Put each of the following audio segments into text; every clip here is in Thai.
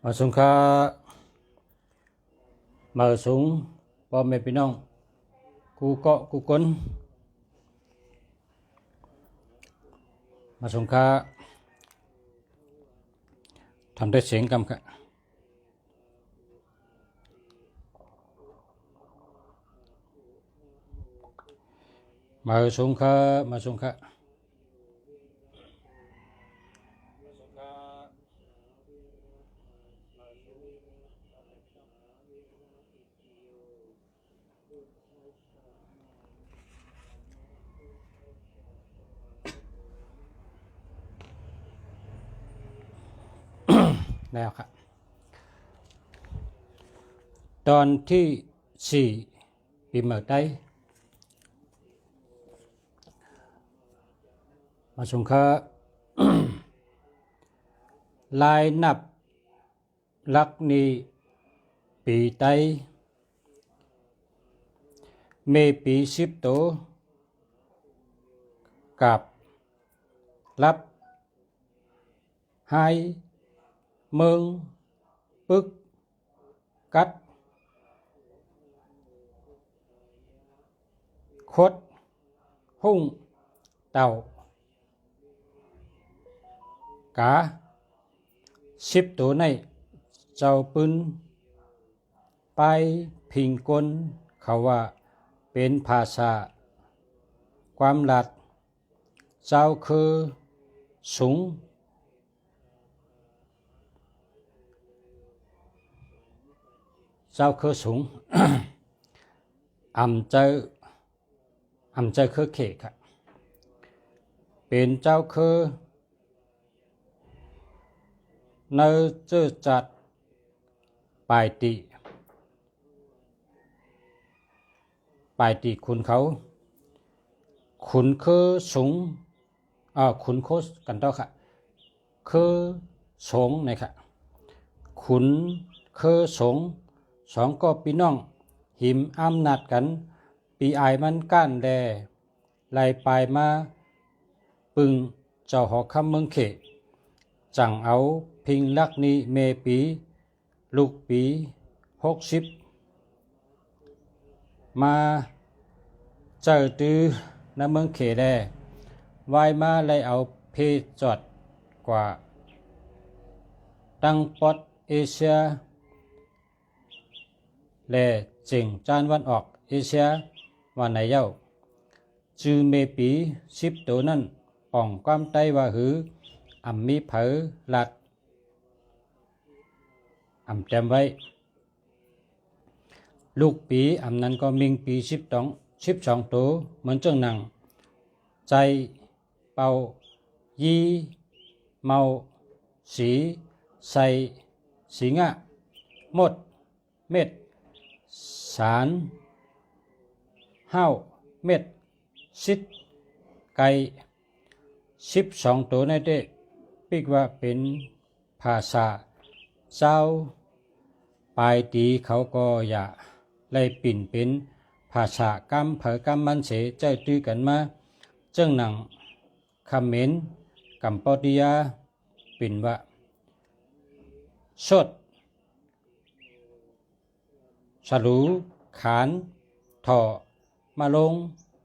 มาสงค่ามาสงพ่อแม่พี่น้องกูเกาะกูก้นมาสงค่าทำได้เสียงกำค่ะมาสงค่ามาสงค่าแล้วครับตอนที่สี่ปีเมื่อใดมาสงค่า ลายนับลักนี้ปีไตเมปี10ตัวกับรับhai mương bước cắt khuất hung tàu cả 10ตัวในเจ้าปืนไปพิงกลเขาว่าเป็นภาษาความหลัดเจ้าคือสูงเจ้าคือสูง อำเจอคือเขครับเป็นเจ้าคือเนื้อเจือจัดปลายตีคุณเขาขุนคือสูงขุนโคสกันต่อค่ะคือสงนะครับขุนคือสงสองก็พี่น้องหิมอำนาจกันปีอายมันก้านแลไล่ปลายมาปึงเจ้าหอคำเมืองเขจังเอาพิงลักนี้เมปีลูกปี60มาเจอตือในเมืองเขแลวายมาไล่เอาเพจอดกว่าตั้งปอดเอเชียและเจิงจานวันออกเอเชียวันไหนเย้าจือเมปี10ตัวนั้นป่องความใต้ว่าหืออำมีเผอหลัดอำจำไว้ลูกปีอำนั้นก็มิงปี12ตัวเหมือนจังหนังใจเป่ายีเมาสีใส่สีงะหมดเม็ดสารห้าวเม็ดซิดไก่12ตัวในเด็ปิกว่าเป็นภาษาเจ้าปลายตีเขาก็อย่าไล่ปิ่นเป็นภาษากรรมเผอกรรมมันเสเจ้าตื้อกันมาเจ้าหนังคำเมนกัมพูชาปิ่นว่าสดสรูขานถ่อมาลง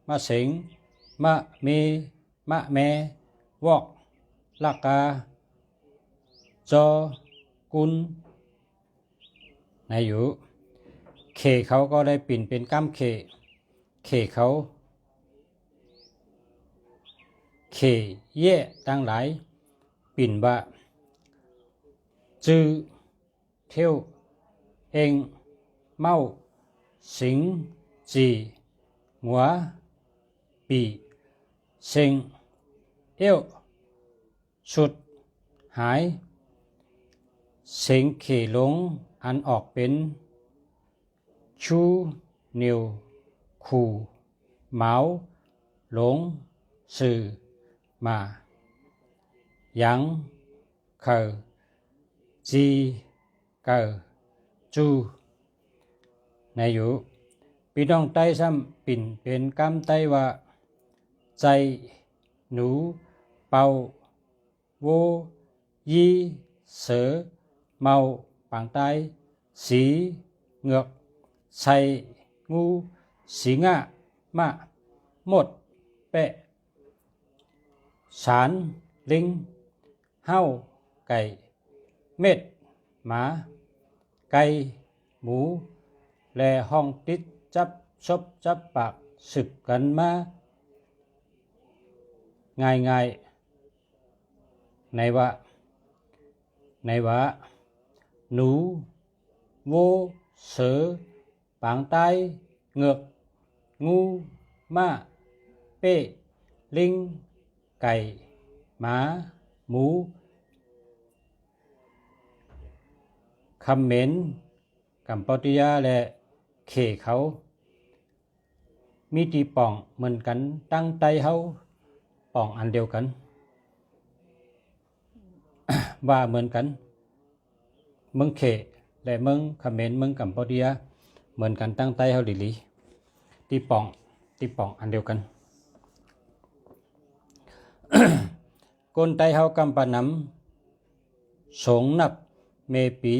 มาเสงมะเมมะแมวอกลากาจอกุลนายอยู่เขเขาก็ได้ปิ่นเป็นก้ามเขเขาเขเย่ตั้งหลายปิ่นว่าจือเที่ยวเองเมาสิงจีหัวปีเซ็งเอวสุดหายเสียงเขหลงอันออกเป็นชูนิวคูเมาหลงสื่อมายังเคอจีเกอจูในอยู่พี่น้องใต้ซ้ำปิ่นเป็นกำไต้ว่าใจหนูเป่าโวยีเสือเมา บางใต้สีเงือกใส่งูสีงะมะหมดเปะสารลิงเห่าไก่เม็ดหมาไก่หมูและห้องติดจับซบจับปากสึกกันมาง่ายๆในว่าหนูโวเสือปางใต้เงือกงูม้าเป้ลิงไก่หมาหมูคำเหม็นกัมพูชาและเขเขามีตีป่องเหมือนกันตั้งใจเขาป่องอันเดียวกัน ว่าเหมือนกันเมืองเขและเมืองเขมรเมืองกัมพูชาเหมือนกันตั้งใจเขาดีๆตีป่องอันเดียวกัน คนไทยเขากำปานำสงนับเมปี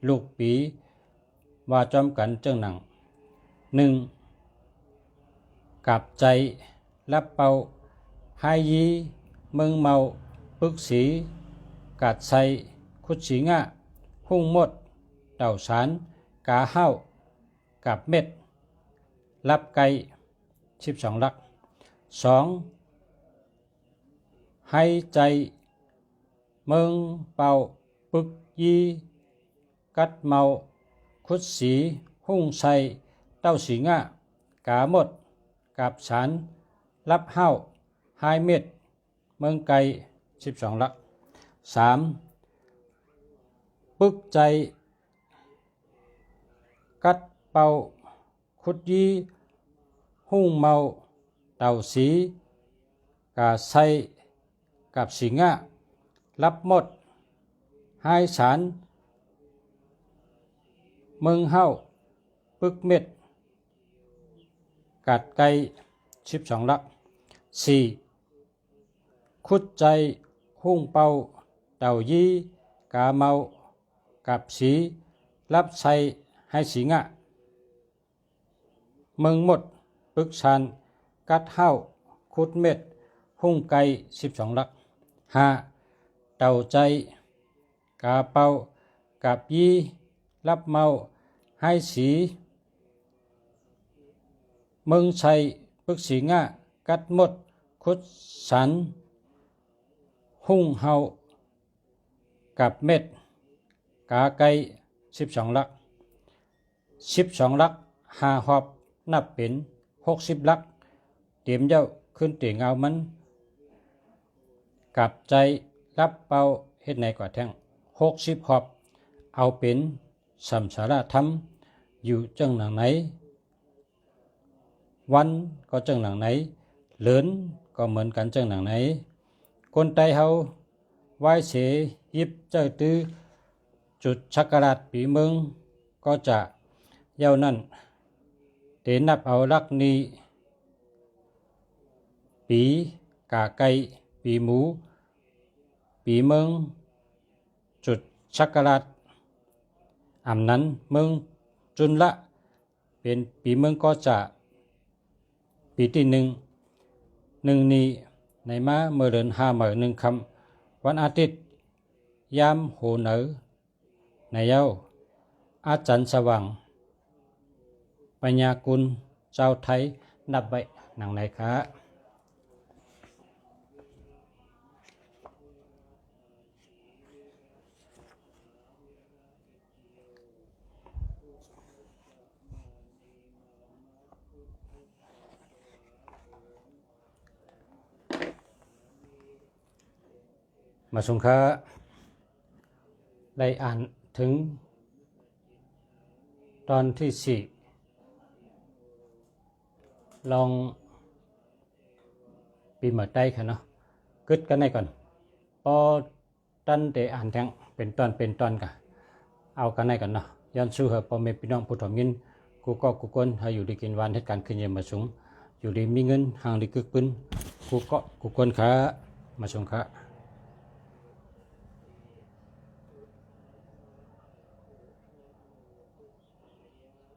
ลูกปีว่าจอมกันเจ้าหนัง1กับใจรับเป่าไฮยีเมืองเมาปึกสีกาดไซคุดสีงะหุ่งมดเต่าสารกาห้าวกับเม็ดรับไก่12ลัก2ให้ใจเมืองเป่าปึกยีกัดเมาคุดสีหุ่งไซเต้าสีงะกาหมดกับสารรับห้าวไฮเม็ดเมืองไก่12ลัก3ปึกใจกัดเป่าคุดยีหุ่งเมาเต่าสีกาไซกับสีงะรับหมดให้สารเมืองเฮาปึกเม็ดกัดไก่12ลัก4คุดใจหุ่งเป่าเต่ายีกาเมากับสีรับใส่ให้สีงะเมืองหมดปึกชานกัดเฮาคุดเม็ดหุ่งไก่12ลัก5เต่าใจกาเป่ากับยีรับเมาให้สีเมืองชัยปึกสีงะกัดหมดคุดสันหุ่งเฮากับเม็ดกาไก่12ลัก12ลัก5หอบนับเป็น60ลักเตรียมเย้าขึ้นเตียงเอามันกับใจรับเป่าเฮ็ดไหนกว่าแท่ง60หอบเอาเป็นสัมสาระธรรมอยู่จังหนังไหนวันก็จังหนังไหนเหลินก็เหมือนกันจังหนังไหนคนไทยเฮาไหว้เสยิบเจ้าตื้อจุดชักการาดปีเมืองก็จะเย้านั่นเตนับเอาลักนี้ปีกาไก่ปีหมูปีเมืองจุดชักการาดอำนั้นเมืองจุนละเป็นปีเมืองก็จะปีที่หนึ่งนี้ในมาเมื่อเดือน5เหมือน1คำวันอาทิตย์ยามโหเหนือในเย้าอาจารย์สว่างปัญญากุลเจ้าไทยนับใบหนังไหนคะมาสงค้าได้อ่านถึงตอนที่4ลองปีเหมือได้ค่ะเนาะกึดกันได้ก่อนพอตันแต่อ่านแทงเป็นตอนกะเอากันได้ก่อนเนาะย้อนสู้เหอะพอเมพี่น้องผู้ถมยินกูก็กูคนให้อยู่ดีกินวันเหตุการณ์ขึ้นเยี่ยมมาสูงอยู่ดีมีเงินห่างดีกึกปืนกูก็กูคนขามาสงค้า